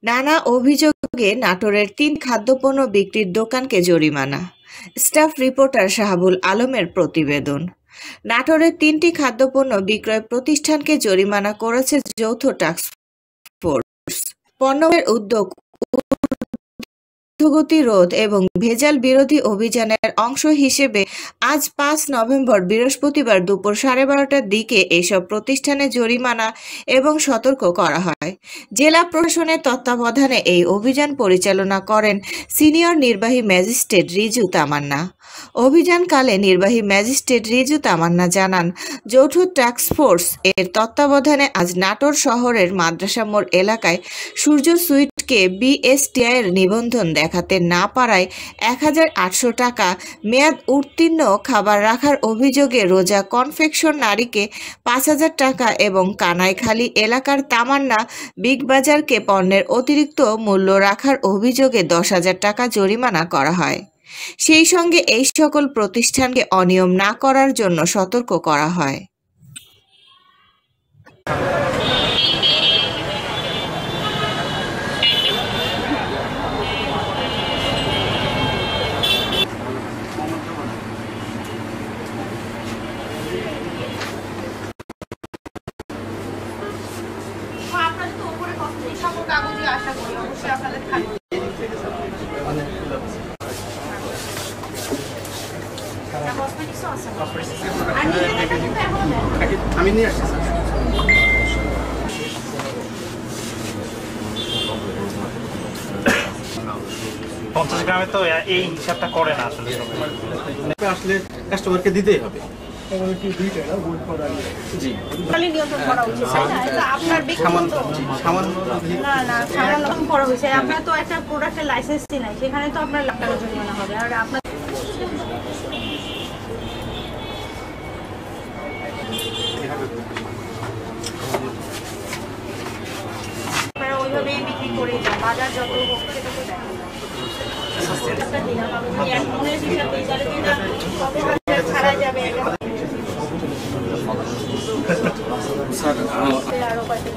নানা অভিযোগে নাটোরের ৩ খাদ্যপণ্য বিক্রির দোকানকে জরিমানা। স্টাফ রিপোর্টার শাহাবুল আলমের প্রতিবেদন। নাটোরের ৩টি খাদ্যপণ্য বিক্রয় প্রতিষ্ঠানকে জরিমানা করেছে যৌথ টাস্ক ফোর্স। পণ্যের উদ্যোগ ঊর্ধ্বগতি রোধ এবং ভেজাল বিরোধী অভিযানের অংশ হিসেবে আজ ৫ নভেম্বর বৃহস্পতিবার দুপুর 12:30টার দিকে এসব প্রতিষ্ঠানে জরিমানা এবং সতর্ক করা হয়। জেলা প্রশাসনের তত্ত্বাবধানে এই অভিযান পরিচালনা করেন সিনিয়র নির্বাহী ম্যাজিস্ট্রেট রিজু তামান্না। অভিযানকালে নির্বাহী ম্যাজিস্ট্রেট রিজু তামান্না জানান, যৌথ টাস্ক ফোর্স এর তত্ত্বাবধানে আজ নাটোর শহরের মাদ্রাসা মোড় এলাকায় সূর্য সুইটকে বিএসটিআইয়ের নিবন্ধন দেখাতে না পারায় ১,৮০০ টাকা মেয়াদ উত্তীর্ণ খাবার রাখার অভিযোগে রোজা কনফেকশন নারীকে ৫,০০০ টাকা এবং কানাইখালী এলাকার তামান্না বিগ বাজারকে পণ্যের অতিরিক্ত মূল্য রাখার অভিযোগে ১০,০০০ টাকা জরিমানা করা হয়। সেই সঙ্গে এই সকল প্রতিষ্ঠানকে অনিয়ম না করার জন্য সতর্ক করা হয়। আপনাদের তো উপরে এই সকল কাগজই আশা করি অবশ্যই আপনাদের থাকবে। আমি নিয়ে আসছি স্যার। 50 গ্রামে তো এই হিসাবটা করে না আসলে। আসলে কাস্টমারকে দিতেই হবে। জি নিয়ন্ত্রণ করা উচিত, আপনার সামান্য না সামান্য করা হয়েছে। আপনার তো একটা প্রোডাক্টের লাইসেন্সই নাই, সেখানে তো আপনার লাখ টাকা জরিমানা হবে। আর আপনার ওইভাবেই বিক্রি করে বাজার যত হোক সেটা তো দেখেন ছাড়া যাবে। আরো কয়েকটা